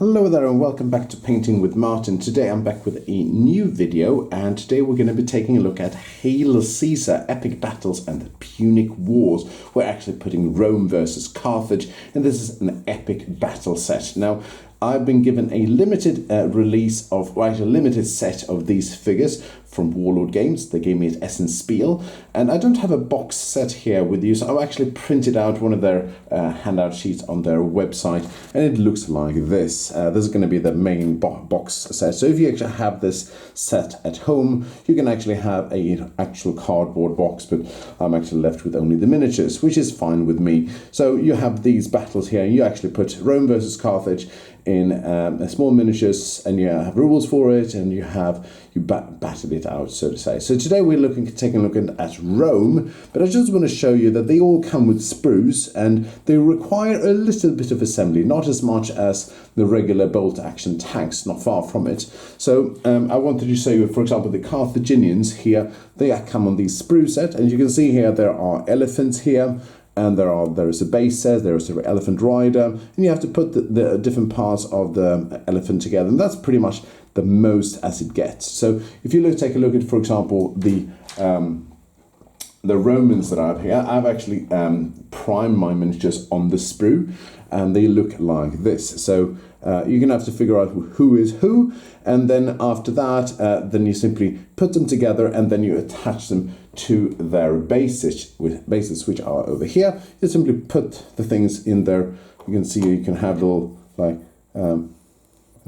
Hello there and welcome back to Painting with Martin. Today I'm back with a new video, and today we're going to be taking a look at Hail Caesar, Epic Battles and the Punic Wars. We're actually putting Rome versus Carthage, and this is an epic battle set. Now, I've been given a limited release of, a limited set of these figures from Warlord Games. They gave me an Essence Spiel, and I don't have a box set here with you, so I've actually printed out one of their handout sheets on their website, and it looks like this. This is going to be the main box set. So if you actually have this set at home, you can actually have an actual cardboard box, but I'm actually left with only the miniatures, which is fine with me. So you have these battles here. You actually put Rome versus Carthage in small miniatures, and you have rules for it, and you battle it out, so to say. So today we're taking a look at Rome, but I just want to show you that they all come with sprues, and they require a little bit of assembly, not as much as the regular bolt action tanks, not far from it. So I wanted to show you, for example, the Carthaginians here. They come on these sprue set, and you can see here there are elephants here, and there is a base set, there is an elephant rider, and you have to put the different parts of the elephant together, and that's pretty much the most as it gets. So if you take a look at, for example, the Romans that I have here, I've actually primed my miniatures on the sprue, and they look like this. So you're going to have to figure out who is who, and then after that, then you simply put them together, and then you attach them to their bases, which are over here. You simply put the things in there. You can see you can have little, like, I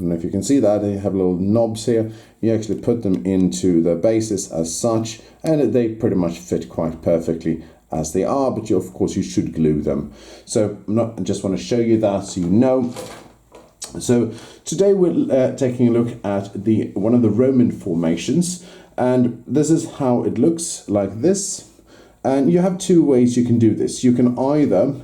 don't know if you can see that, you have little knobs here. You actually put them into the bases as such, and they pretty much fit quite perfectly as they are, but of course you should glue them. So I just want to show you that so you know. So today we're taking a look at one of the Roman formations, and this is how it looks, like this. And you have two ways you can do this. You can either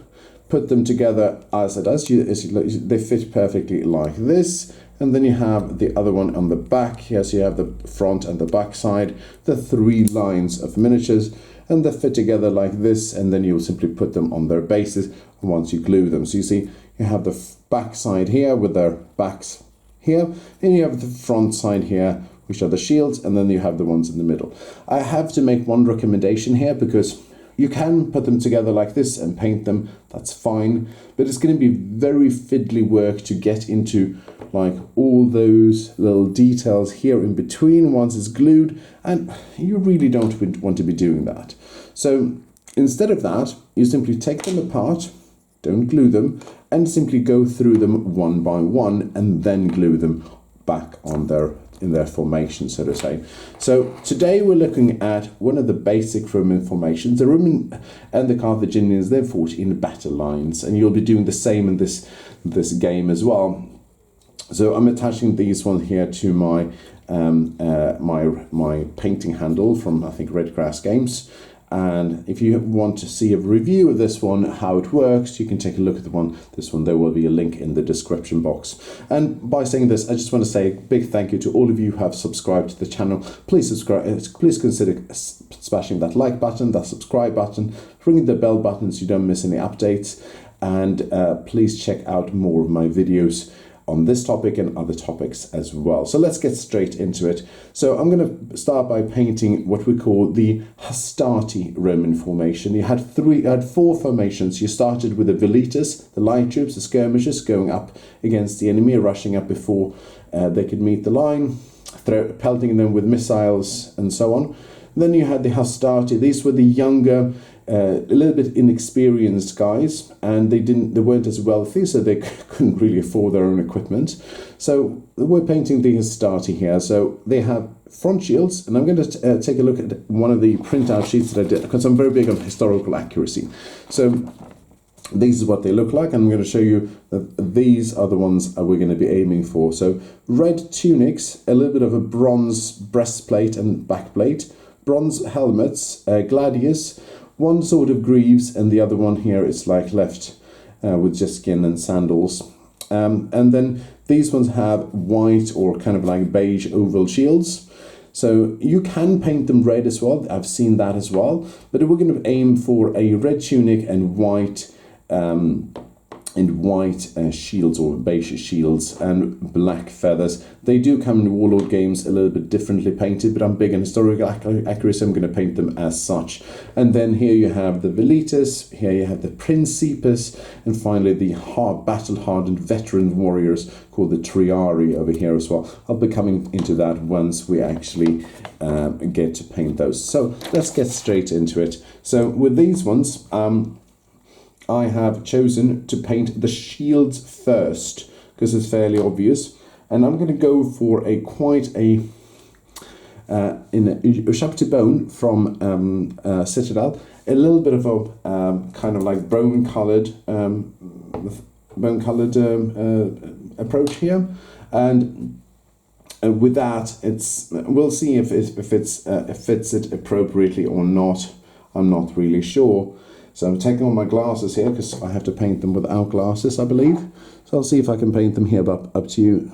put them together as it does, they fit perfectly like this, and then you have the other one on the back here. So you have the front and the back side, the three lines of miniatures, and they fit together like this, and then you'll simply put them on their bases once you glue them. So you see you have the back side here with their backs here, and you have the front side here, which are the shields, and then you have the ones in the middle. I have to make one recommendation here, because you can put them together like this and paint them, that's fine, but it's going to be very fiddly work to get into like all those little details here in between once it's glued, and you really don't want to be doing that. So instead of that, you simply take them apart, don't glue them, and simply go through them one by one, and then glue them back on in their formation, so to say. So today we're looking at one of the basic Roman formations. The Roman and the Carthaginians, they fought in battle lines, and you'll be doing the same in this game as well. So I'm attaching these ones here to my my painting handle from, I think, Red Games. And if you want to see a review of this one, how it works, you can take a look at this one. There will be a link in the description box. And by saying this, I just want to say a big thank you to all of you who have subscribed to the channel. Please subscribe. Please consider smashing that like button, that subscribe button, ringing the bell button so you don't miss any updates. And please check out more of my videos on this topic and other topics as well. So let's get straight into it. So I'm going to start by painting what we call the Hastati Roman formation. You had four formations. You started with the velitas, the light troops, the skirmishers, going up against the enemy, rushing up before they could meet the line, pelting them with missiles and so on. Then you had the Hastati. These were the younger, a little bit inexperienced guys, and they weren't as wealthy, so they couldn't really afford their own equipment. So we're painting the Hastati here. So they have front shields, and I'm going to take a look at one of the printout sheets that I did, because I'm very big on historical accuracy. So this is what they look like, and I'm going to show you that these are the ones we're going to be aiming for. So red tunics, a little bit of a bronze breastplate and backplate, bronze helmets, gladius, one sort of greaves, and the other one here is like left with just skin and sandals. And then these ones have white or kind of like beige oval shields. So you can paint them red as well. I've seen that as well. But we're going to aim for a red tunic and white and white shields or beige shields and black feathers. They do come in Warlord Games a little bit differently painted, but I'm big on historical accuracy. I'm going to paint them as such. And then here you have the Velitas, here you have the Principes, and finally the battle-hardened veteran warriors called the Triari over here as well. I'll be coming into that once we actually get to paint those. So let's get straight into it. So with these ones, I have chosen to paint the shields first because it's fairly obvious, and I'm going to go for quite a Ushabti Bone from Citadel, a little bit of a kind of like bone-coloured approach here, and with that, we'll see if it fits it appropriately or not. I'm not really sure. So I'm taking on my glasses here because I have to paint them without glasses, I believe. So I'll see if I can paint them here, but up to you.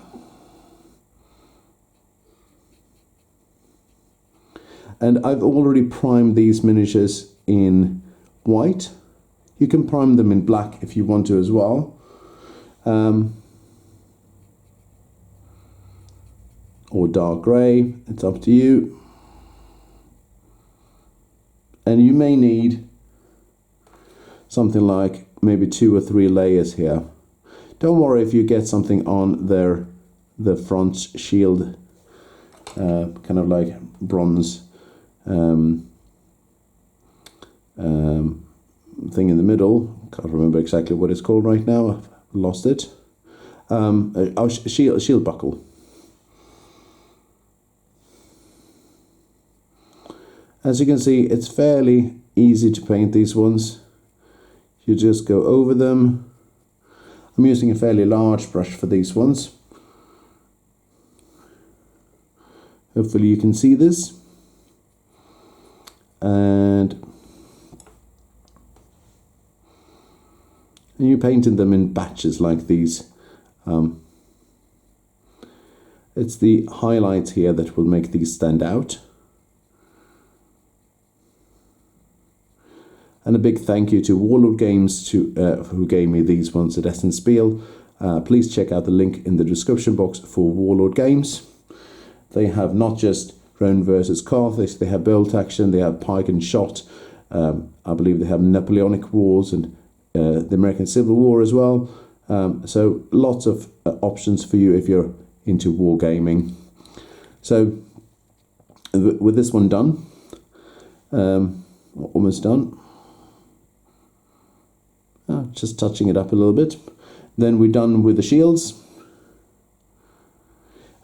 And I've already primed these miniatures in white. You can prime them in black if you want to as well. Or dark grey, it's up to you. And you may need something like maybe 2 or 3 layers here. Don't worry if you get something on the front shield, kind of like bronze thing in the middle. Can't remember exactly what it's called right now. I've lost it. Shield buckle. As you can see, it's fairly easy to paint these ones. You just go over them. I'm using a fairly large brush for these ones. Hopefully you can see this. And you painted them in batches like these. It's the highlights here that will make these stand out. And a big thank you to Warlord Games who gave me these ones at Essen Spiel. Please check out the link in the description box for Warlord Games. They have not just Rome versus Carthage, they have bolt action, they have pike and shot. I believe they have Napoleonic Wars and the American Civil War as well. So lots of options for you if you're into wargaming. So with this one done, almost done. Just touching it up a little bit. Then we're done with the shields.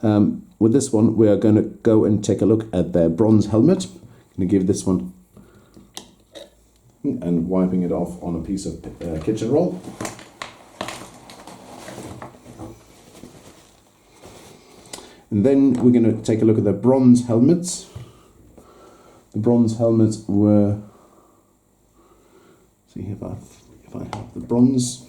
With this one, we are going to go and take a look at their bronze helmet. I'm going to give this one and wiping it off on a piece of kitchen roll. And then we're going to take a look at their bronze helmets. The bronze helmets were, see if I have the bronze.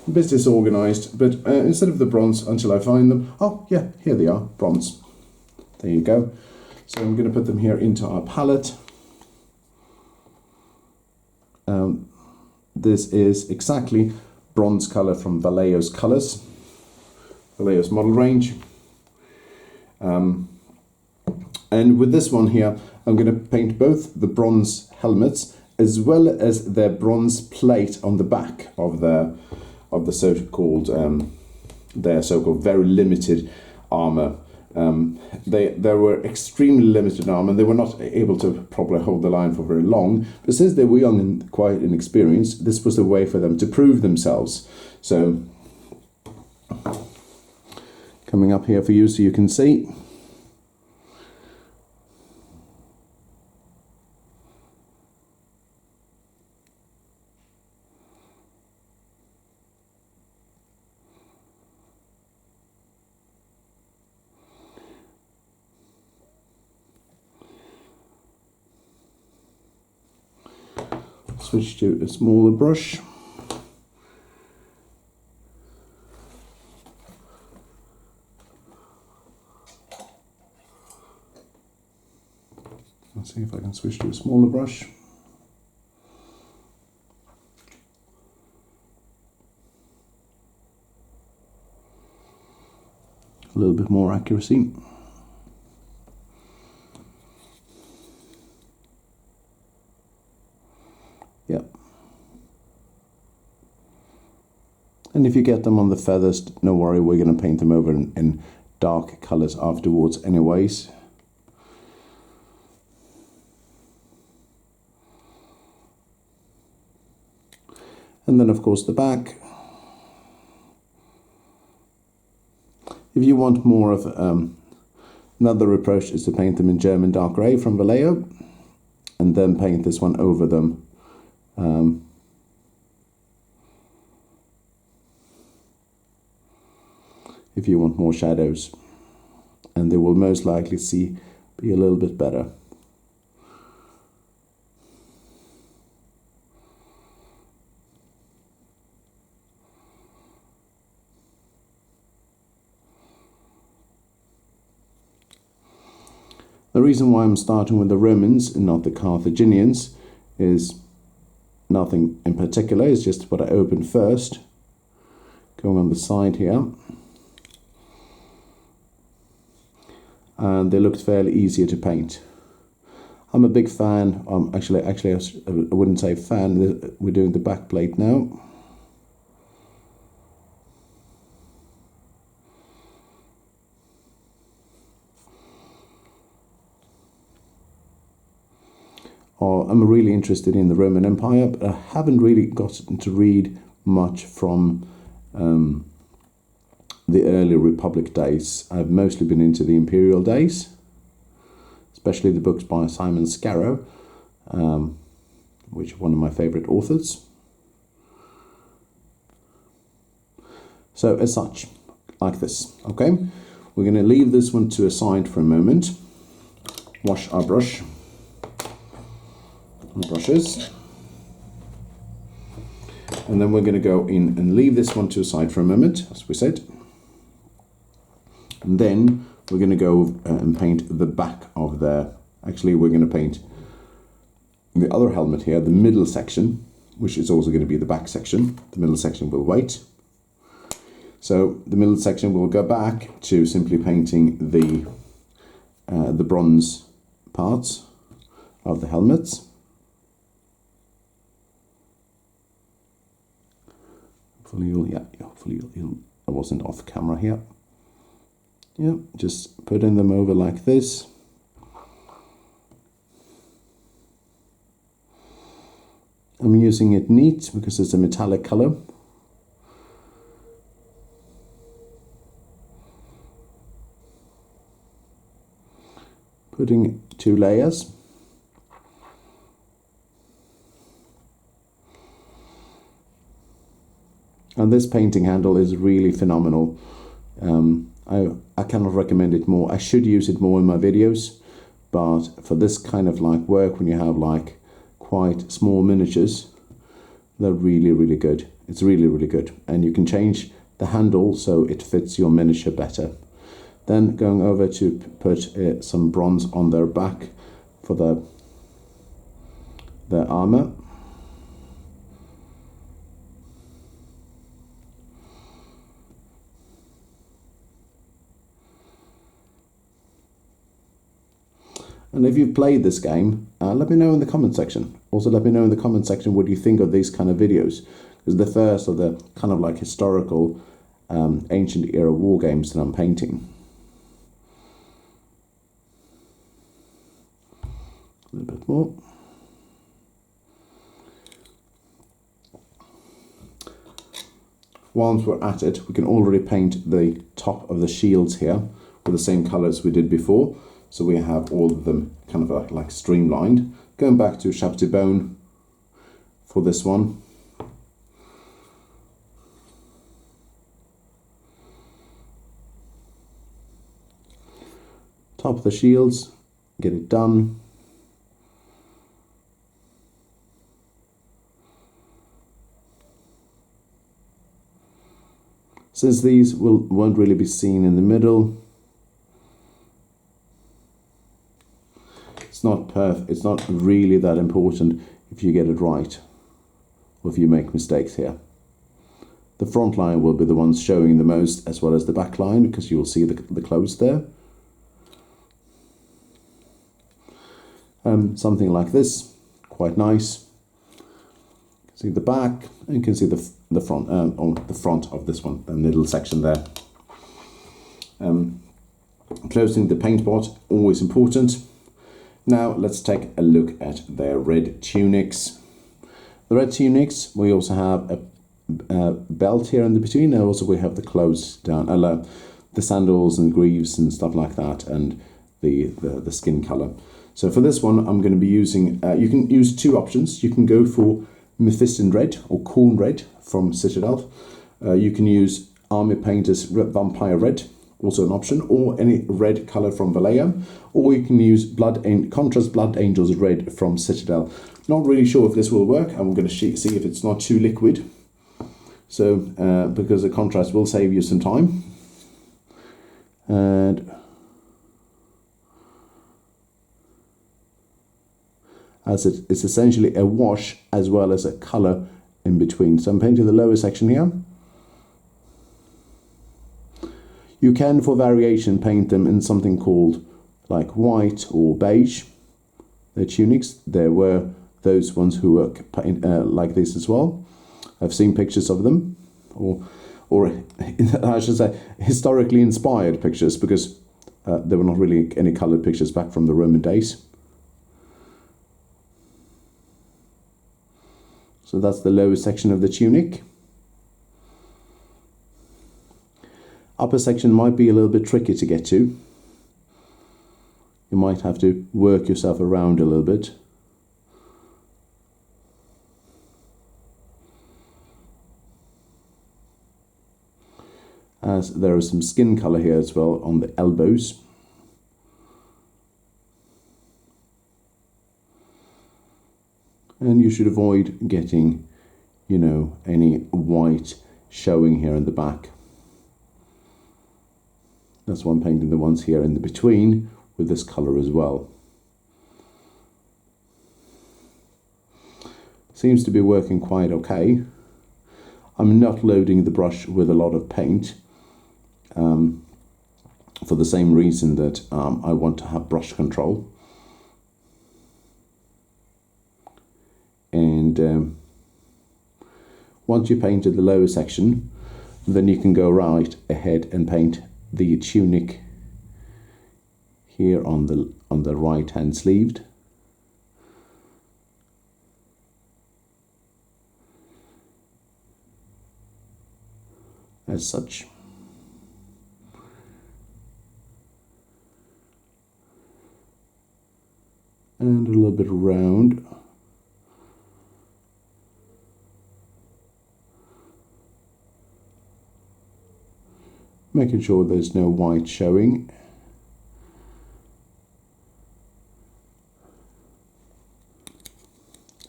A bit disorganized, but instead of the bronze, until I find them, oh yeah, here they are, bronze. There you go. So I'm going to put them here into our palette. This is exactly bronze color from Vallejo's Colors, Vallejo's model range. And with this one here, I'm going to paint both the bronze helmets as well as their bronze plate on the back of the so-called their so-called very limited armor. They were extremely limited armor. They were not able to properly hold the line for very long. But since they were young and quite inexperienced, this was a way for them to prove themselves. So, coming up here for you so you can see. Switch to a smaller brush. Let's see if I can switch to a smaller brush. A little bit more accuracy. Yep. And if you get them on the feathers, no worry, we're going to paint them over in dark colors afterwards anyways. And then of course the back. If you want more of another approach is to paint them in German dark grey from Vallejo, and then paint this one over them. If you want more shadows, and they will most likely be a little bit better. The reason why I'm starting with the Romans and not the Carthaginians is nothing in particular, it's just what I opened first. Going on the side here. And they looked fairly easier to paint. I'm a big fan, actually I wouldn't say fan, we're doing the back plate now. I'm really interested in the Roman Empire, but I haven't really gotten to read much from the early Republic days. I've mostly been into the Imperial days, especially the books by Simon Scarrow, which is one of my favorite authors. So as such, like this, okay? We're going to leave this one to a side for a moment, wash our brush. Brushes, and then we're going to go in and leave this one to a side for a moment, as we said, and then we're going to go and paint the back of actually we're going to paint the other helmet here, the middle section, which is also going to be the back section. The middle section will wait. So the middle section will go back to simply painting the bronze parts of the helmets. Hopefully I wasn't off camera here. Yeah, just putting them over like this. I'm using it neat because it's a metallic color. Putting 2 layers. And this painting handle is really phenomenal. I cannot recommend it more. I should use it more in my videos, but for this kind of like work, when you have like quite small miniatures, they're really, really good. It's really, really good. And you can change the handle so it fits your miniature better. Then going over to put some bronze on their back for their armor. And if you've played this game, let me know in the comment section. Also, let me know in the comment section what you think of these kind of videos. Because the first of the kind of like historical, ancient era war games that I'm painting. A little bit more. Once we're at it, we can already paint the top of the shields here with the same colors we did before. So we have all of them kind of like streamlined. Going back to Ushabti Bone for this one. Top of the shields, get it done. Since these won't really be seen in the middle, it's not it's not really that important if you get it right or if you make mistakes here. The front line will be the ones showing the most, as well as the back line, because you'll see the clothes there. Something like this, quite nice. See the back, and you can see the front, on the front of this one, the middle section there. Closing the paint pot, always important. Now let's take a look at their red tunics. The red tunics, we also have a belt here in the between, and also we have the clothes down, the sandals and greaves and stuff like that, and the skin color. So for this one, I'm going to be using, you can use two options. You can go for Mephiston Red or Corn Red from Citadel. You can use Army Painter's Vampire Red, also an option, or any red color from Vallejo, or you can use Contrast Blood Angels Red from Citadel. Not really sure if this will work. I'm going to see if it's not too liquid. So, because the contrast will save you some time. And as it's essentially a wash as well as a color in between. So I'm painting the lower section here. You can, for variation, paint them in something called like white or beige. The tunics, there were those ones who were like this as well. I've seen pictures of them, or I should say historically inspired pictures, because there were not really any colored pictures back from the Roman days. So that's the lower section of the tunic. Upper section might be a little bit tricky to get to. You might have to work yourself around a little bit. As there is some skin color here as well on the elbows. And you should avoid getting, you know, any white showing here in the back. That's why I'm painting the ones here in the between with this color as well. Seems to be working quite okay. I'm not loading the brush with a lot of paint. For the same reason that I want to have brush control. And once you painted the lower section, then you can go right ahead and paint the tunic here on the right hand sleeve. As such. And a little bit around. Making sure there's no white showing.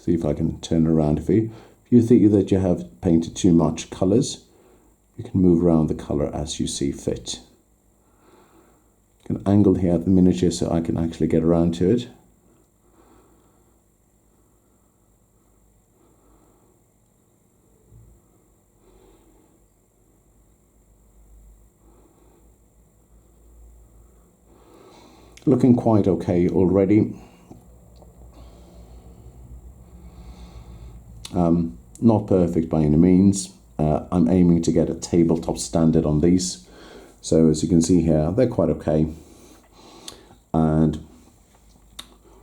See if I can turn around for you. If you think that you have painted too much colors, you can move around the color as you see fit. I can angle here at the miniature so I can actually get around to it. Looking quite okay already. Not perfect by any means. I'm aiming to get a tabletop standard on these. So as you can see here, they're quite okay. And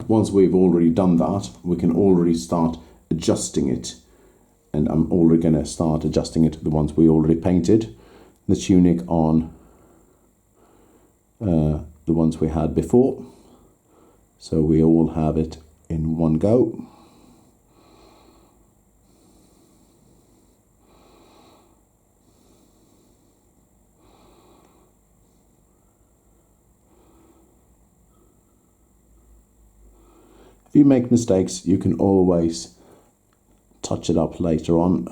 once we've already done that, we can already start adjusting it. And I'm already going to start adjusting it to the ones we already painted. The tunic on the ones we had before, so we all have it in one go. If you make mistakes, you can always touch it up later on.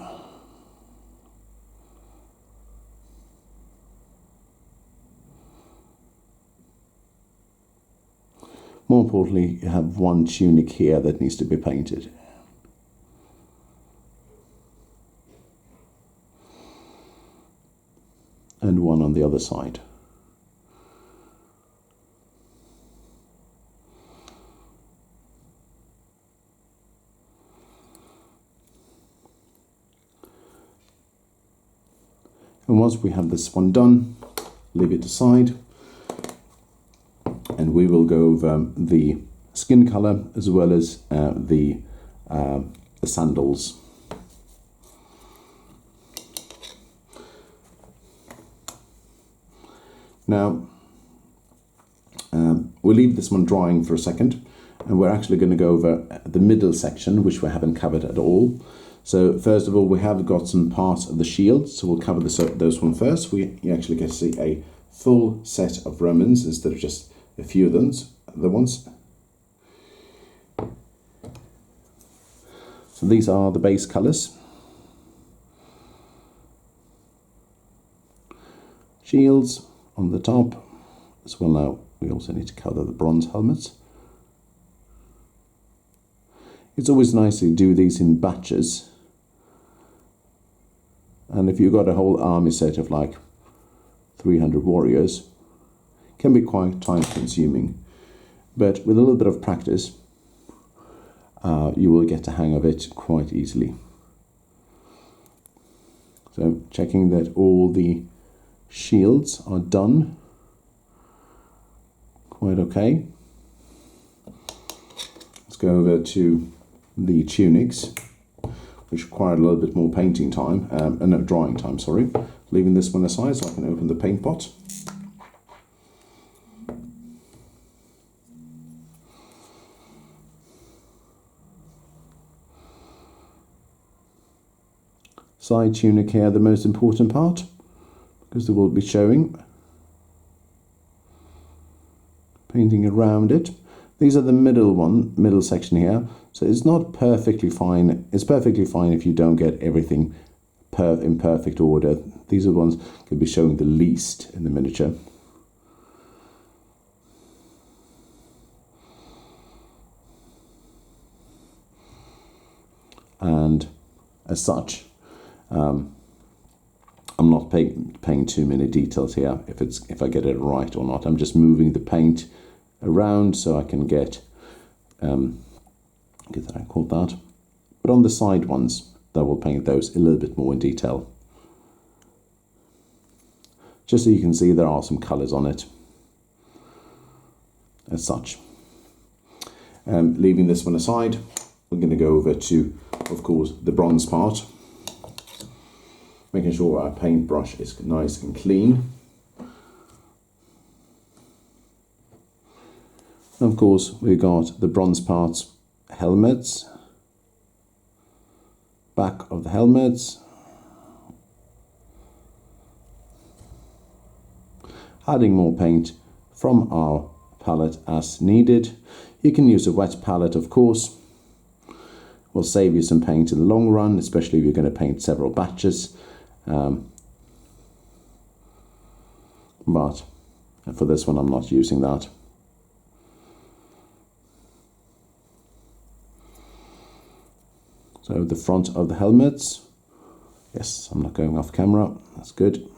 More importantly, you have one tunic here that needs to be painted. And one on the other side. And once we have this one done, leave it aside, and we will go over the skin color as well as the sandals. Now, we'll leave this one drying for a second, and we're actually going to go over the middle section, which we haven't covered at all. So first of all, we have got some parts of the shield, so we'll cover those one first. You actually get to see a full set of Romans instead of just a few of them, the ones. So these are the base colors. Shields on the top as well. Now we also need to cover the bronze helmets. It's always nice to do these in batches, and if you've got a whole army set of like 300 warriors, it can be quite time consuming, but with a little bit of practice you will get the hang of it quite easily. So checking that all the shields are done quite okay. Let's go over to the tunics, which require a little bit more painting time, no, drying time, sorry. Leaving this one aside so I can open the paint pot. Side tunic here, the most important part, because they will be showing. Painting around it. These are the middle section here. So it's not perfectly fine. It's perfectly fine if you don't get everything in perfect order. These are the ones that can be showing the least in the miniature. And as such, I'm not paying too many details here if I get it right or not. I'm just moving the paint around so I can get that I call that. But on the side ones, I will paint those a little bit more in detail. Just so you can see there are some colours on it. As such. Leaving this one aside, we're going to go over to, of course, the bronze part. Making sure our paintbrush is nice and clean. And of course, we've got the bronze parts, helmets, back of the helmets, adding more paint from our palette as needed. You can use a wet palette, of course. Will save you some paint in the long run, especially if you're going to paint several batches. But for this one, I'm not using that. So the front of the helmets. Yes, I'm not going off camera. That's good.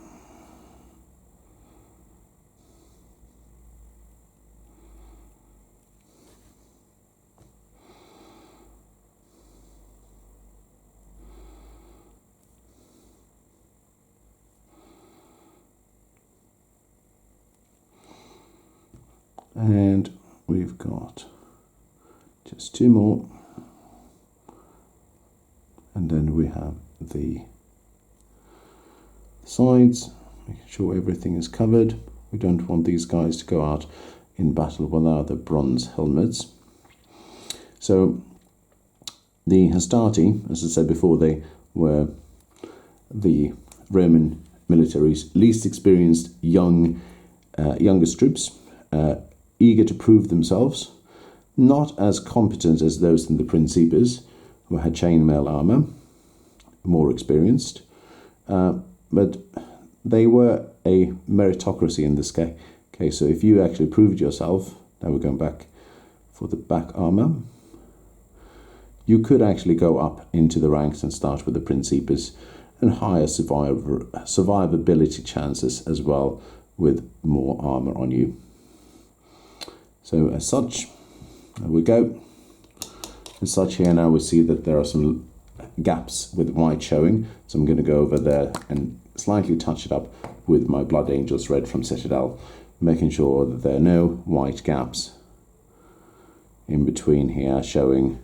And we've got just two more. And then we have the sides, making sure everything is covered. We don't want these guys to go out in battle without the bronze helmets. So the Hastati, as I said before, they were the Roman military's least experienced youngest troops, eager to prove themselves, not as competent as those in the Principes, who had chainmail armor, more experienced, but they were a meritocracy in this case. So if you actually proved yourself, now we're going back for the back armor. You could actually go up into the ranks and start with the Principes and higher survivability chances as well with more armor on you. So as such, there we go. As such, here now we see that there are some gaps with white showing, so I'm going to go over there and slightly touch it up with my Blood Angels Red from Citadel, making sure that there are no white gaps in between here showing.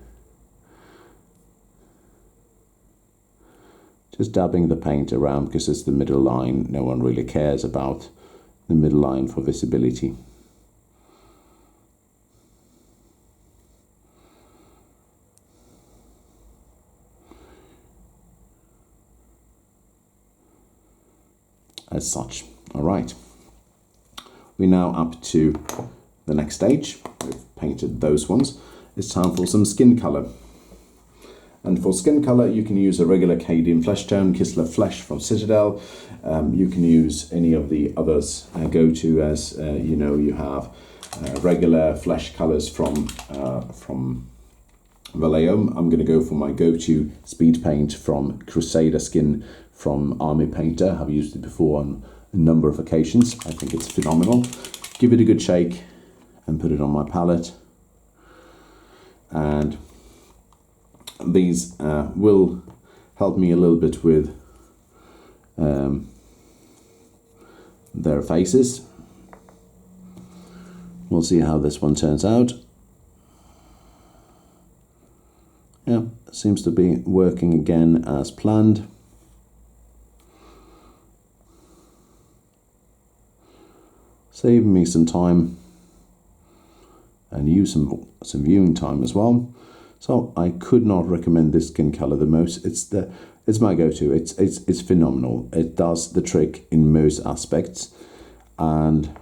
Just dabbing the paint around because it's the middle line. No one really cares about the middle line for visibility. As such. All right. We're now up to the next stage. We've painted those ones. It's time for some skin color. And for skin color, you can use a regular Cadian flesh tone, Kislev Flesh from Citadel. You can use any of the others. Go-to as you know, you have regular flesh colors from Vallejo. I'm going to go for my go-to speed paint from Crusader skin from Army Painter. I've used it before on a number of occasions. I think it's phenomenal. Give it a good shake and put it on my palette. And these will help me a little bit with their faces. We'll see how this one turns out. Yeah, seems to be working again as planned. Saving me some time and use some viewing time as well. So I could not recommend this skin color the most. It's my go-to. It's phenomenal. It does the trick in most aspects. And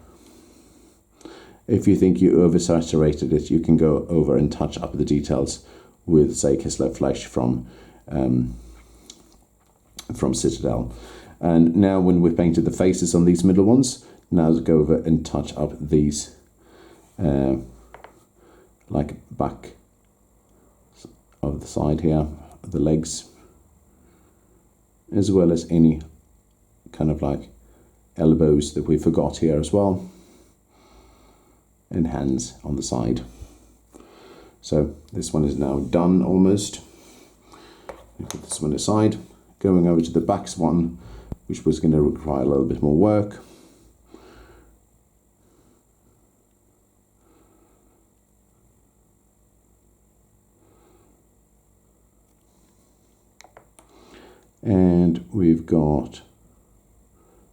if you think you oversaturated it, you can go over and touch up the details with, say, Kislev Flesh from Citadel. And now when we've painted the faces on these middle ones, now let's go over and touch up these like back of the side here, the legs, as well as any kind of like elbows that we forgot here as well, and hands on the side. So this one is now done almost. Put this one aside, going over to the back one, which was going to require a little bit more work. And we've got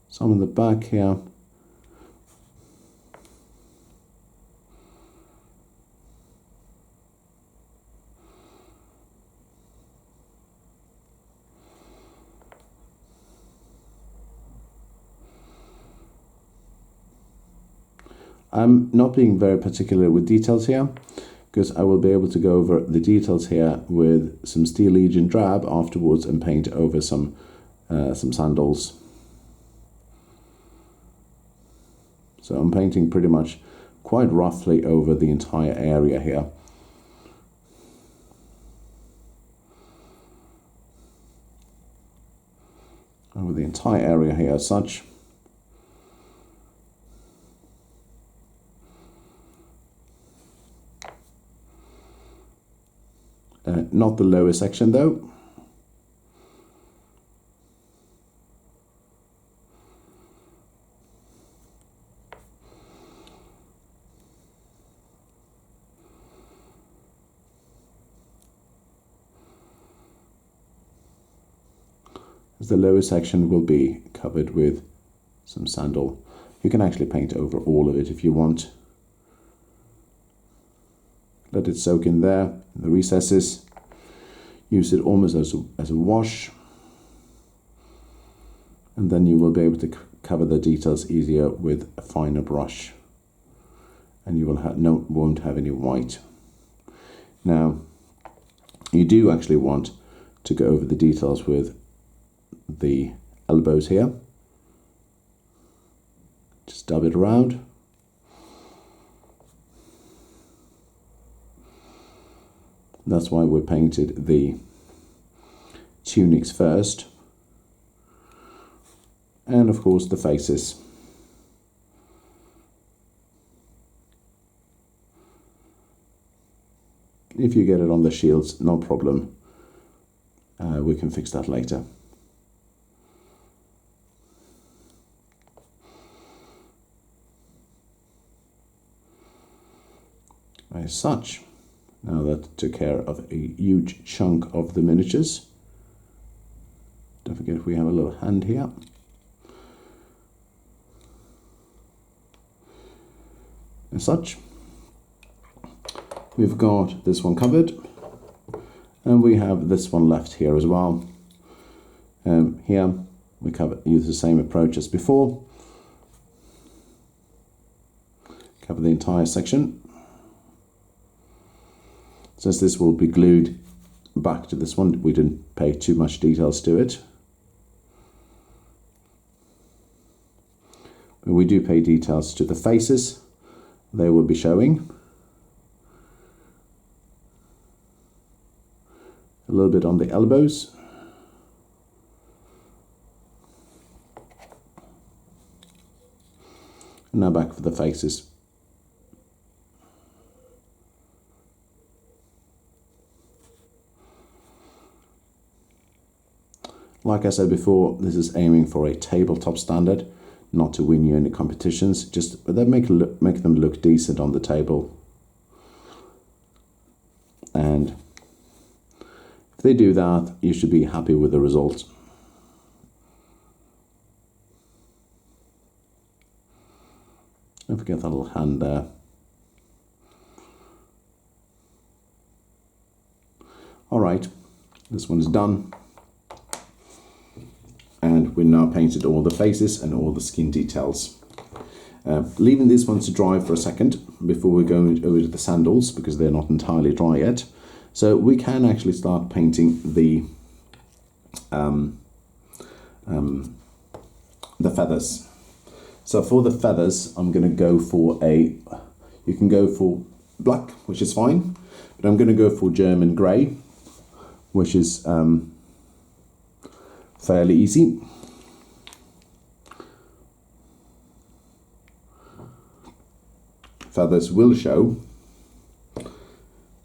some in the back here. I'm not being very particular with details here, because I will be able to go over the details here with some Steel Legion Drab afterwards and paint over some sandals. So I'm painting pretty much quite roughly over the entire area here. Over the entire area here as such. Not the lower section though. As the lower section will be covered with some sandal. You can actually paint over all of it if you want. Let it soak in there, in the recesses. Use it almost as a wash. And then you will be able to cover the details easier with a finer brush. And you will won't have any white. Now, you do actually want to go over the details with the elbows here. Just dab it around. That's why we painted the tunics first. And of course the faces. If you get it on the shields, no problem. We can fix that later. As such, now that took care of a huge chunk of the miniatures. Don't forget we have a little hand here. As such, we've got this one covered, and we have this one left here as well. Here we use the same approach as before. Cover the entire section. Since this will be glued back to this one, we didn't pay too much details to it. We do pay details to the faces. They will be showing. A little bit on the elbows. And now back for the faces. Like I said before, this is aiming for a tabletop standard, not to win you any competitions, just that make them look decent on the table. And if they do that, you should be happy with the result. Don't forget that little hand there. Alright, this one is done. And we've now painted all the faces and all the skin details. Leaving these ones to dry for a second before we go over to the sandals, because they're not entirely dry yet. So we can actually start painting the feathers. So for the feathers, I'm going to go for you can go for black, which is fine, but I'm going to go for German grey, which is fairly easy. Feathers will show.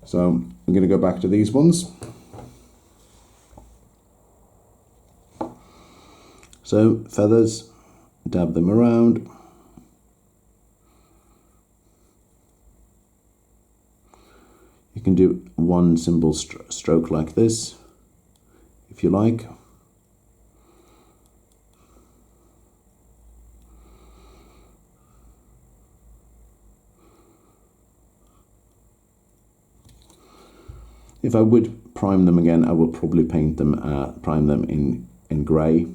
So I'm going to go back to these ones. So feathers, dab them around. You can do one simple stroke like this, if you like. If I would prime them again, I will probably paint them, prime them in grey.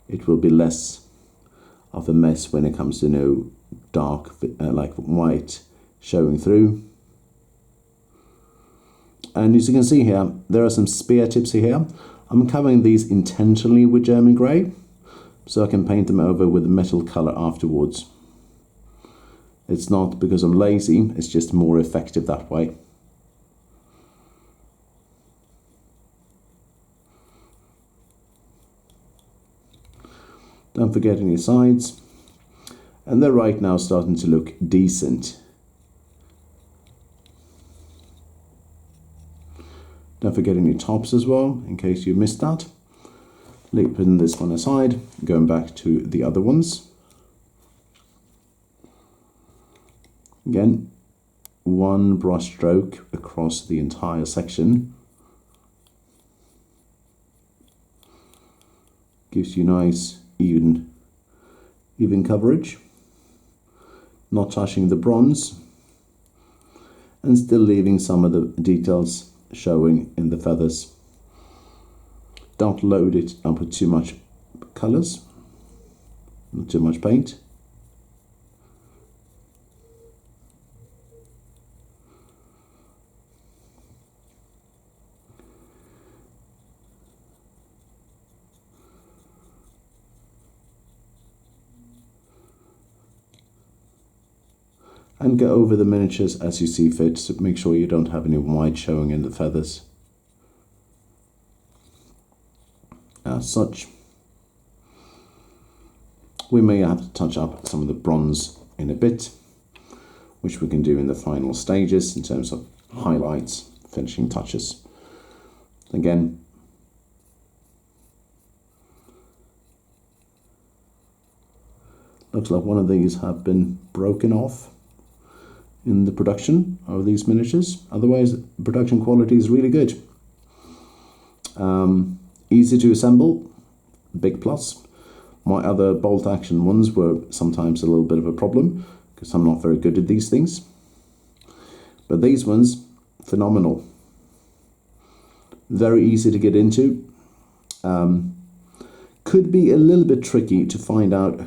It will be less of a mess when it comes to dark, like white, showing through. And as you can see here, there are some spear tips here. I'm covering these intentionally with German grey, so I can paint them over with metal colour afterwards. It's not because I'm lazy, it's just more effective that way. Don't forget any sides. And they're right now starting to look decent. Don't forget any tops as well, in case you missed that. Putting this one aside, going back to the other ones. Again, one brush stroke across the entire section. Gives you nice even coverage, not touching the bronze, and still leaving some of the details showing in the feathers. Don't load it up with too much colors, not too much paint. and go over the miniatures as you see fit, so make sure you don't have any white showing in the feathers. As such, we may have to touch up some of the bronze in a bit, which we can do in the final stages in terms of highlights, finishing touches. Again, looks like one of these have been broken off in the production of these miniatures. Otherwise, the production quality is really good. Easy to assemble, big plus. My other bolt action ones were sometimes a little bit of a problem because I'm not very good at these things. But these ones, phenomenal. Very easy to get into. Could be a little bit tricky to find out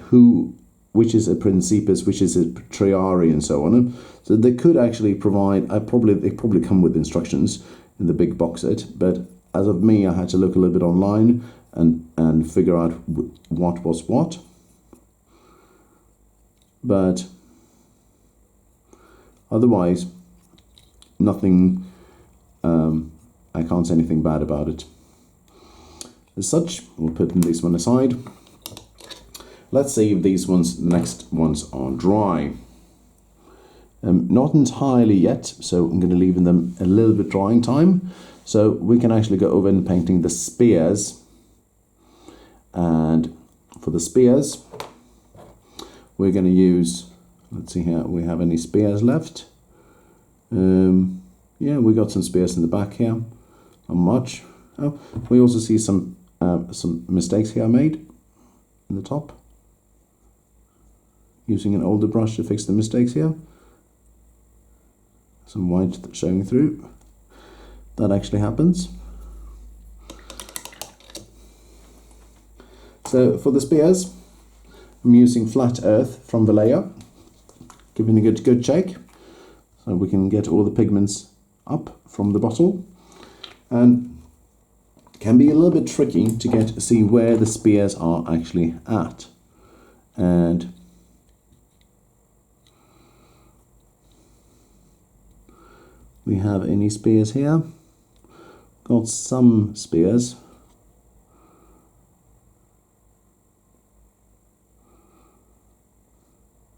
which is a Principus, which is a Triari, and so on. So they could actually provide, they probably come with instructions in the big box set, but as of me, I had to look a little bit online and figure out what was what. But otherwise, nothing, I can't say anything bad about it. As such, we'll put this one aside. Let's see if these ones, the next ones, are dry. Not entirely yet, so I'm going to leave them a little bit drying time. So we can actually go over and painting the spears. And for the spears, we're going to use, let's see here, we have any spears left? Yeah, we got some spears in the back here. Not much. Oh, we also see some mistakes here made in the top. Using an older brush to fix the mistakes here. Some white showing through. That actually happens. So for the spears, I'm using flat earth from Vallejo, giving a good shake, so we can get all the pigments up from the bottle. And it can be a little bit tricky to see where the spears are actually at. And we have any spears here? Got some spears.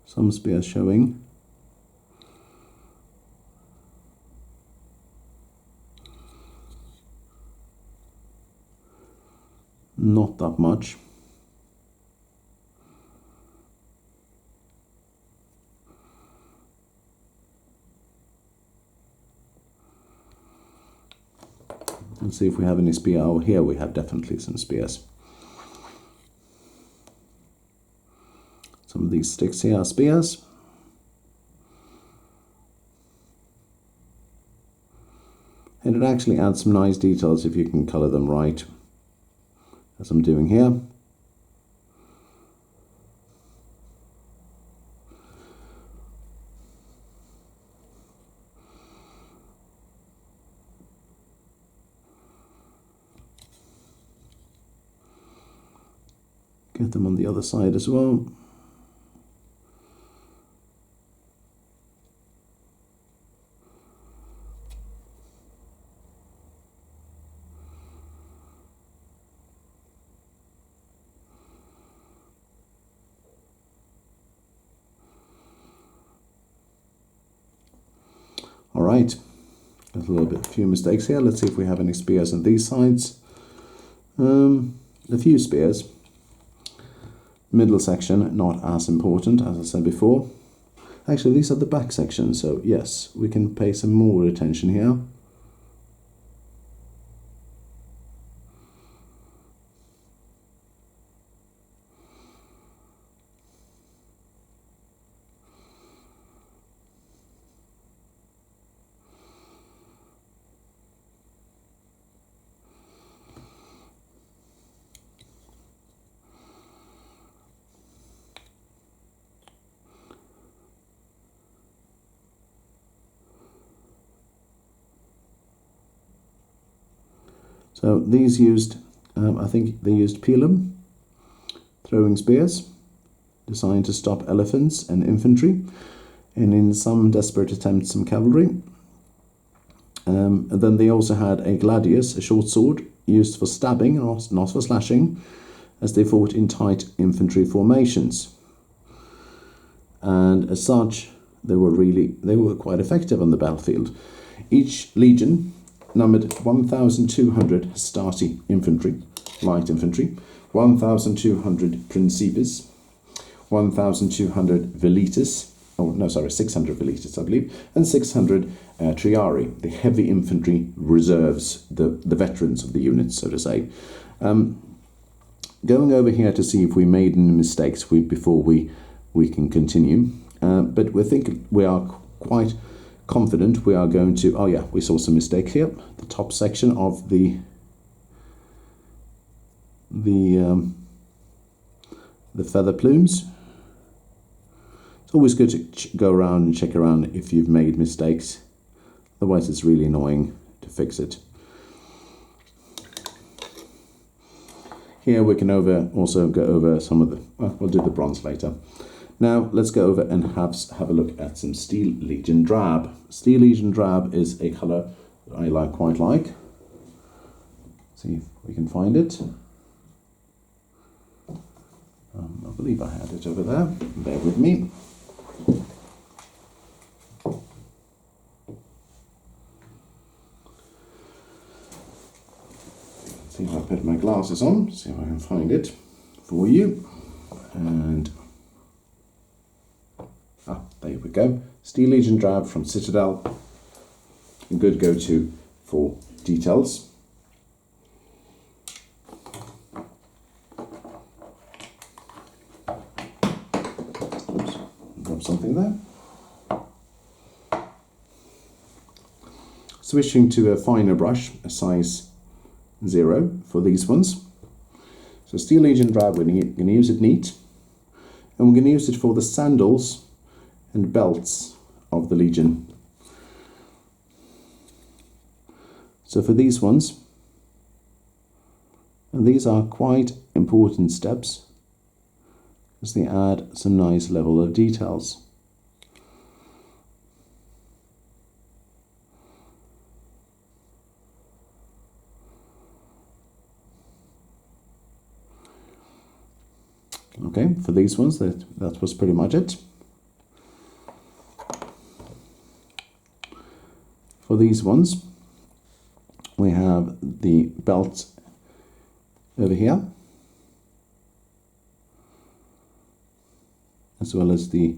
Some spears showing. Not that much. Let's see if we have any spear. Oh, here we have definitely some spears. Some of these sticks here are spears. And it actually adds some nice details if you can color them right, as I'm doing here. Get them on the other side as well. All right, a little bit, few mistakes here. Let's see if we have any spears on these sides. A few spears. Middle section, not as important, as I said before. Actually, these are the back section, so yes, we can pay some more attention here. So these used, I think they used pilum, throwing spears, designed to stop elephants and infantry. and in some desperate attempts, some cavalry. And then they also had a gladius, a short sword, used for stabbing, not for slashing, as they fought in tight infantry formations. And as such, they were quite effective on the battlefield. Each legion numbered 1,200 Hastati infantry, light infantry, 1,200 principes, 1,200 velitas, 600 velitas, I believe, and 600 triari, the heavy infantry reserves, the veterans of the units, so to say. Going over here to see if we made any mistakes before we can continue, but we are quite confident we are going to. Oh yeah, we saw some mistakes here. The top section of the feather plumes. It's always good to go around and check around if you've made mistakes. Otherwise, it's really annoying to fix it. Here we can also go over some of the. Well, we'll do the bronze later. Now let's go over and have a look at some Steel Legion Drab. Steel Legion Drab is a colour that I quite like. See if we can find it. I believe I had it over there. Bear with me. See if I put my glasses on, see if I can find it for you. And there we go. Steel Legion Drab from Citadel. A good go-to for details. Oops, drop something there. Switching to a finer brush, a size 0 for these ones. So Steel Legion Drab, we're going to use it neat, and we're going to use it for the sandals and belts of the Legion. So for these ones, and these are quite important steps because they add some nice level of details. Okay, for these ones, that was pretty much it. For these ones, we have the belt over here, as well as the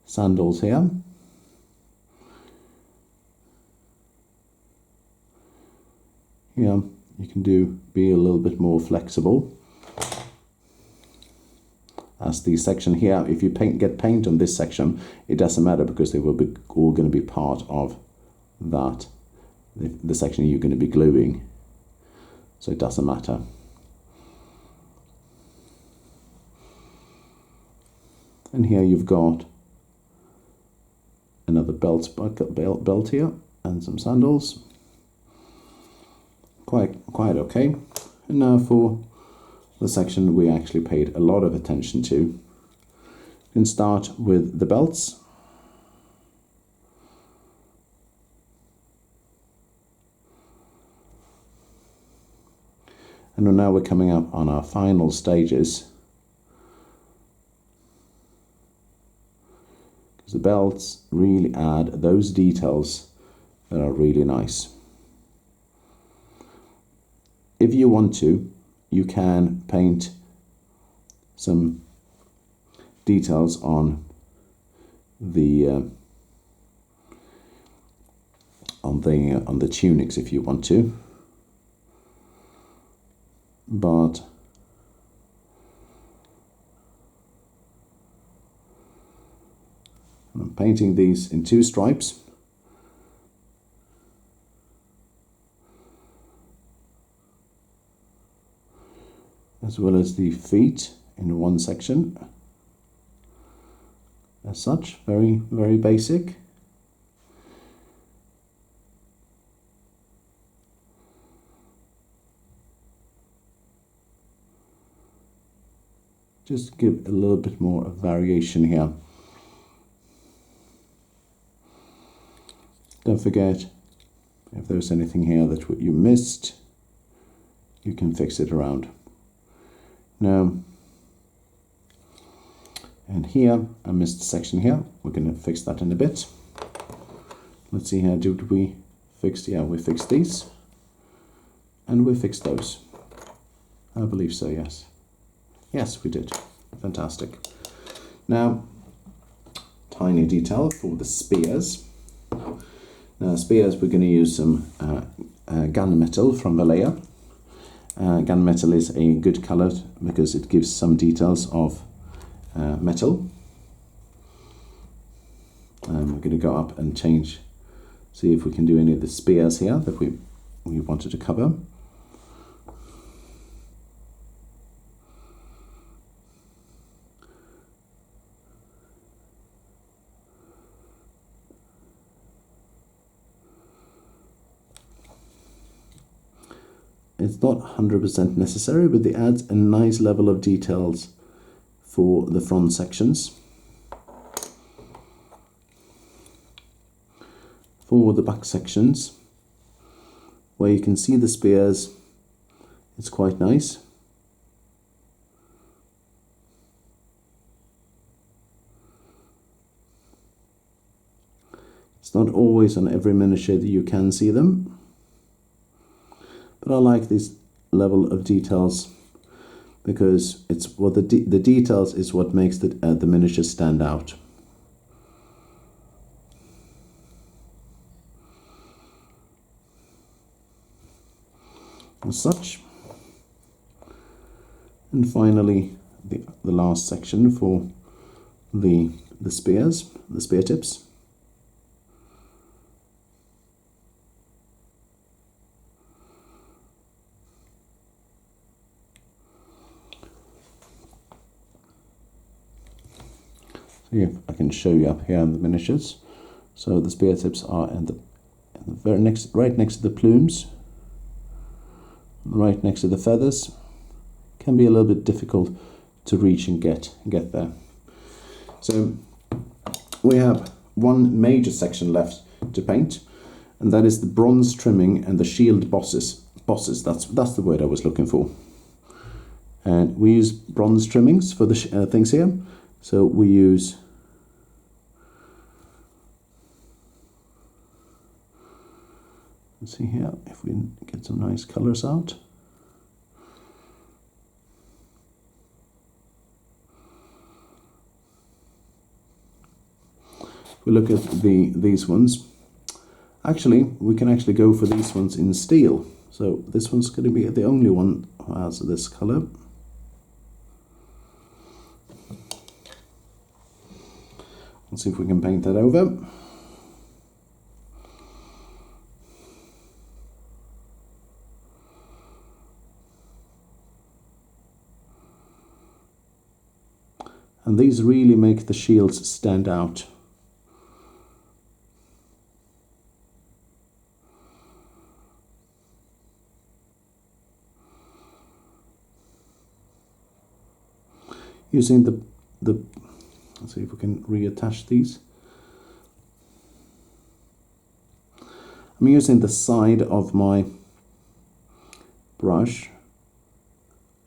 sandals here. Here, you can be a little bit more flexible. As the section here, if you get paint on this section, it doesn't matter because they will be all going to be part of that, the section you're going to be gluing, so it doesn't matter. And here you've got another belt here and some sandals. Quite okay. And now for the section we actually paid a lot of attention to. You can start with the belts. And now we're coming up on our final stages. Because the belts really add those details that are really nice. If you want to, you can paint some details on the tunics if you want to. But I'm painting these in 2 stripes. As well as the feet in 1 section. As such, very, very basic. Just give a little bit more variation here. Don't forget, if there's anything here that you missed, you can fix it around. Now, and here, I missed a section here. We're going to fix that in a bit. Let's see here, did we fix, yeah, we fixed these. And we fixed those. I believe so, yes. Yes, we did. Fantastic. Now, tiny detail for the spears. Now, spears, we're going to use some gunmetal from Vallejo. Gunmetal is a good color because it gives some details of metal. We're going to go up and change, see if we can do any of the spears here that we wanted to cover. It's not 100% necessary, but it adds a nice level of details for the front sections. For the back sections, where you can see the spears, it's quite nice. It's not always on every miniature that you can see them. But I like this level of details because it's what the details is what makes the miniature stand out. As such, and finally the last section for the spears, the spear tips. If I can show you up here in the miniatures. So the spear tips are in the very right next to the plumes, right next to the feathers. Can be a little bit difficult to reach and get there. So we have one major section left to paint, and that is the bronze trimming and the shield bosses. That's the word I was looking for. And we use bronze trimmings for the things here. So we use let's see here if we can get some nice colors out. If we look at these ones, actually we can actually go for these ones in steel. So this one's going to be the only one who has this color. Let's see if we can paint that over. And these really make the shields stand out. Using the let's see if we can reattach these. I'm using the side of my brush,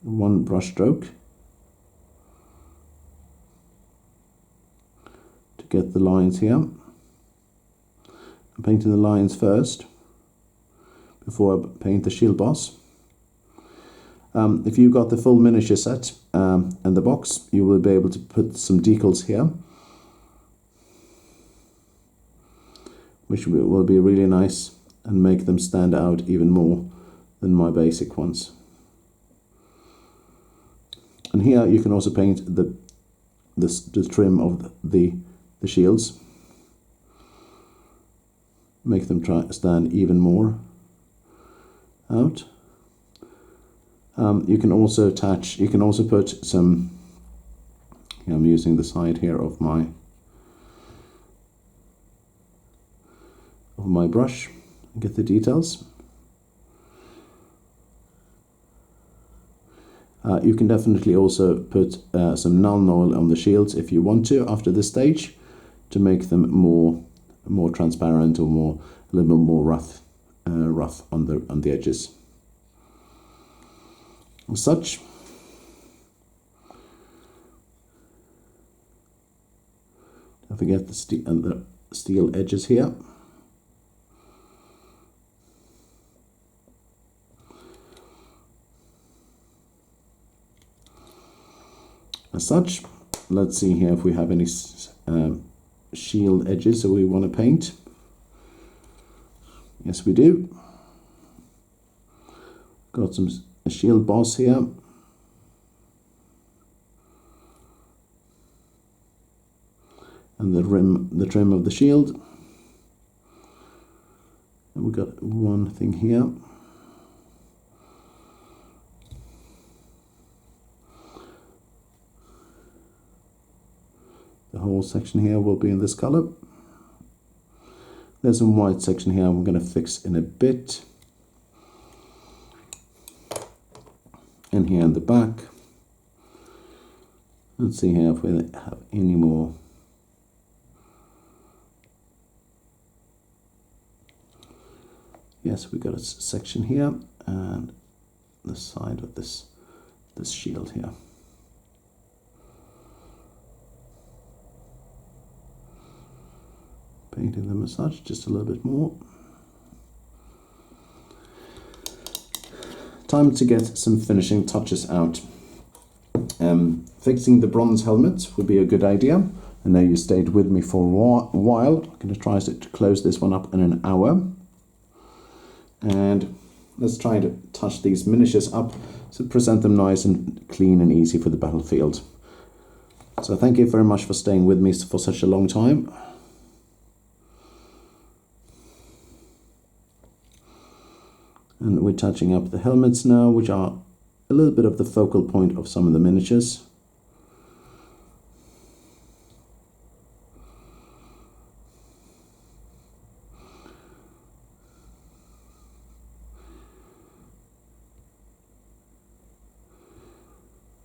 one brush stroke, to get the lines here. I'm painting the lines first before I paint the shield boss. If you got the full miniature set and the box, you will be able to put some decals here, which will be really nice and make them stand out even more than my basic ones. And here you can also paint the trim of the shields, make them stand even more out. You can also attach, you can also put some, I'm using the side here of my brush and get the details. You can definitely also put some nuln oil on the shields if you want to after this stage to make them more more transparent or a little bit more rough on the edges. As such, don't forget the steel edges here. As such, let's see here if we have any shield edges that we want to paint. Yes, we do. Got a shield boss here. And the trim of the shield. And we got one thing here. The whole section here will be in this color. There's some white section here I'm going to fix in a bit. And here in the back. Let's see here if we have any more. Yes, we got a section here and the side of this shield here. Painting them as such, just a little bit more. Time to get some finishing touches out. Fixing the bronze helmets would be a good idea. I know you stayed with me for a while. I'm going to try to close this one up in an hour. And let's try to touch these miniatures up to present them nice and clean and easy for the battlefield. So thank you very much for staying with me for such a long time. And we're touching up the helmets now, which are a little bit of the focal point of some of the miniatures.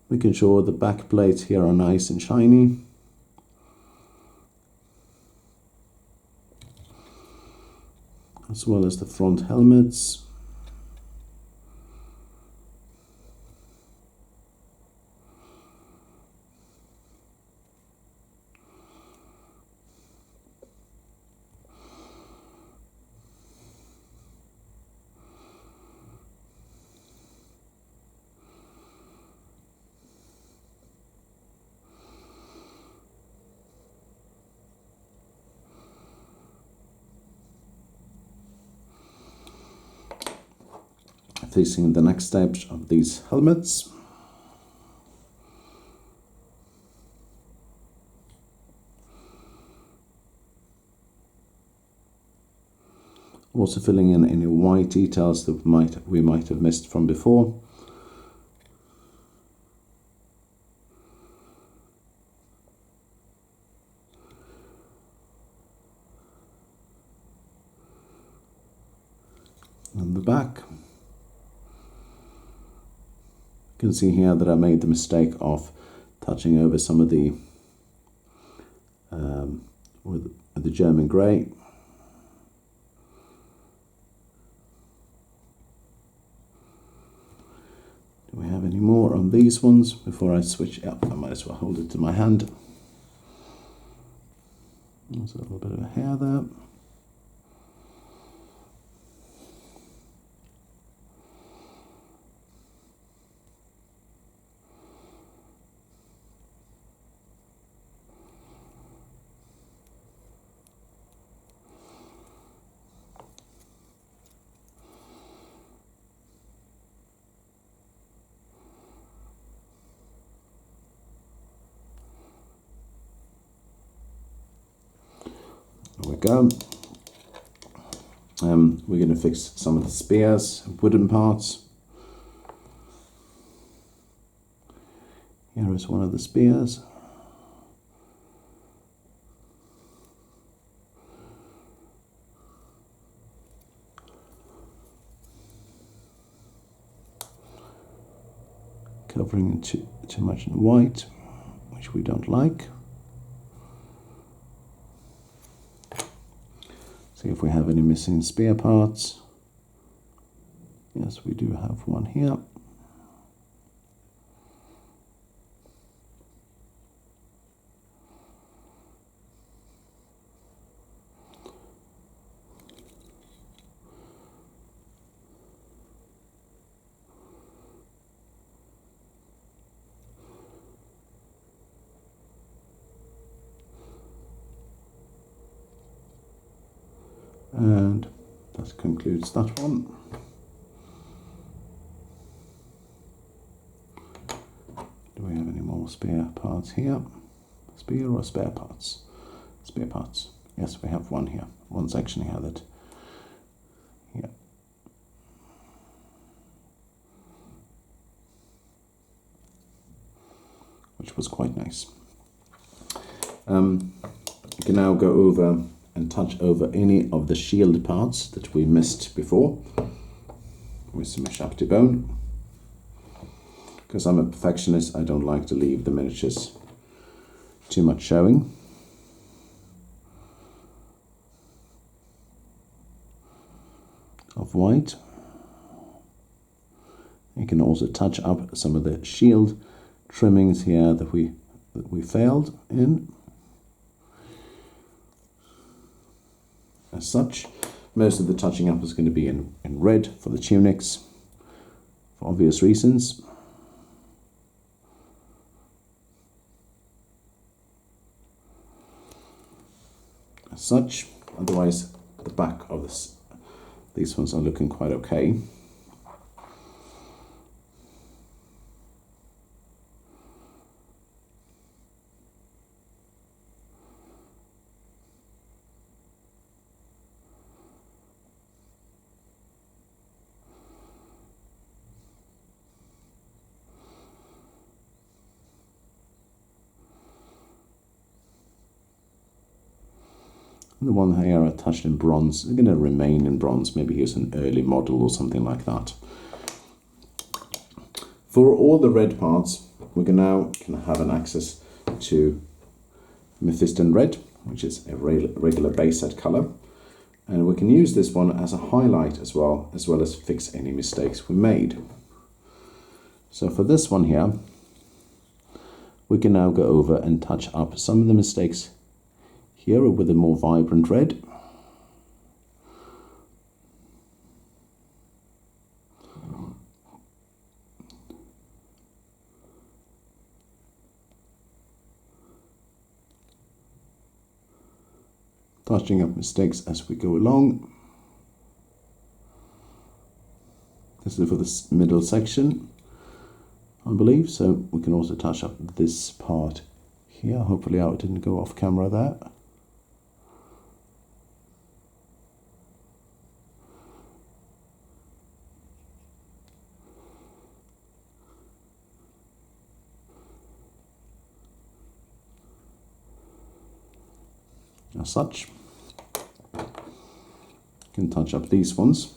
Making sure the back plates here are nice and shiny. As well as the front helmets. Facing the next steps of these helmets. Also filling in any white details that we might have missed from before. On the back. You can see here that I made the mistake of touching over some of the German grey. Do we have any more on these ones before I switch up? I might as well hold it to my hand. There's a little bit of a hair there. There we go. We're going to fix some of the spears, wooden parts. Here is one of the spears. Covering too much in white, which we don't like. See if we have any missing spear parts. Yes, we do have one here. And that concludes that one. Do we have any more spare parts here? Spear or spare parts? Spare parts. Yes, we have one here. One section here that... Yeah. Which was quite nice. We can now go over and touch over any of the shield parts that we missed before with some Ushabti Bone. Because I'm a perfectionist, I don't like to leave the miniatures too much showing. Of white. You can also touch up some of the shield trimmings here that we failed in. As such, most of the touching up is going to be in red for the tunics, for obvious reasons. As such, otherwise the back of this, these ones are looking quite okay. The one here I touched in bronze is going to remain in bronze. Maybe here's an early model or something like that. For all the red parts, we can now have an access to Mephiston Red, which is a regular base set color. And we can use this one as a highlight as well as fix any mistakes we made. So for this one here, we can now go over and touch up some of the mistakes here with a more vibrant red. Touching up mistakes as we go along. This is for the middle section, I believe, so we can also touch up this part here. Hopefully I didn't go off camera there. As such, you can touch up these ones.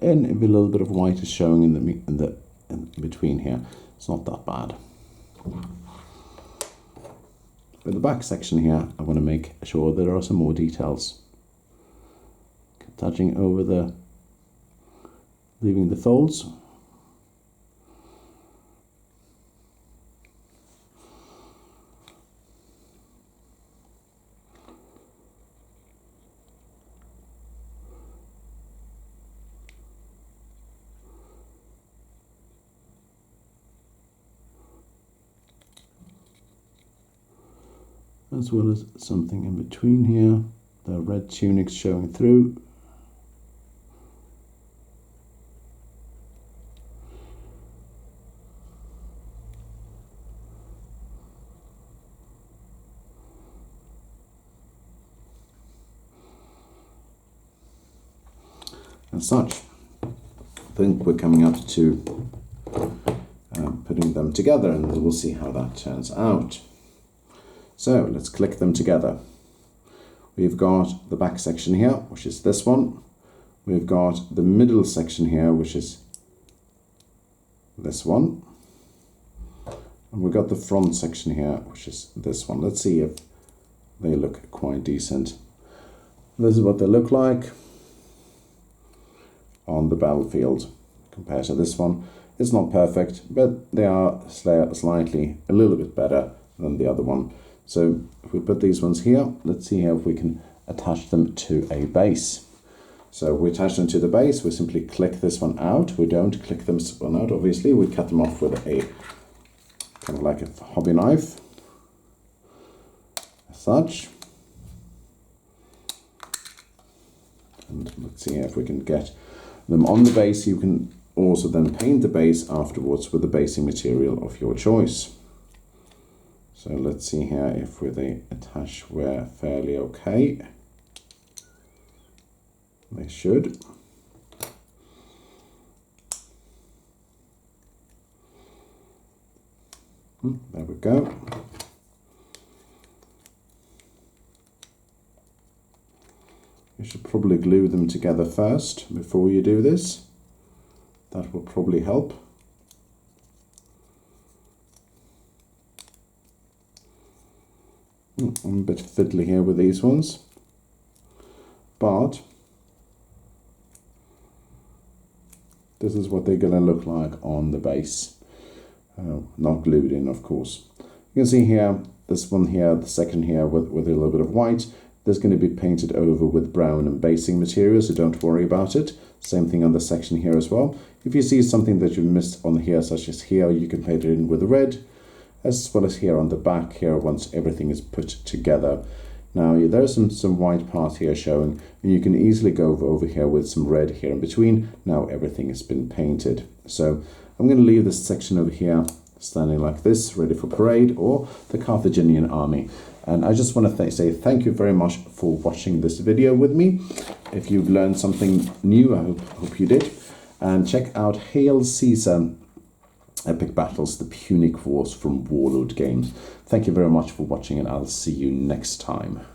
And a little bit of white is showing in between here. It's not that bad. With the back section here, I want to make sure that there are some more details. Touching over leaving the folds. As well as something in between here, the red tunics showing through. As such, think we're coming up to putting them together, and we'll see how that turns out. So let's click them together. We've got the back section here, which is this one. We've got the middle section here, which is this one. And we've got the front section here, which is this one. Let's see if they look quite decent. This is what they look like on the battlefield compared to this one. It's not perfect, but they are slightly a little bit better than the other one. So if we put these ones here, let's see how if we can attach them to a base. So we attach them to the base, we simply click this one out. We don't click them out, obviously. We cut them off with a kind of like a hobby knife, as such. And let's see if we can get them on the base. You can also then paint the base afterwards with the basing material of your choice. So let's see here if they attach we're fairly okay. They should. There we go. You should probably glue them together first before you do this. That will probably help. I'm a bit fiddly here with these ones, but this is what they're going to look like on the base. Not glued in, of course. You can see here, this one here, the second here with a little bit of white. There's going to be painted over with brown and basing material, so don't worry about it. Same thing on the section here as well. If you see something that you missed on here, such as here, you can paint it in with red, as well as here on the back here once everything is put together. Now there's some white part here showing, and you can easily go over here with some red here in between. Now everything has been painted. So I'm going to leave this section over here standing like this, ready for parade or the Carthaginian army. And I just want to say thank you very much for watching this video with me. If you've learned something new, I hope you did. And check out Hail Caesar Epic Battles, the Punic Wars from Warlord Games. Thank you very much for watching, and I'll see you next time.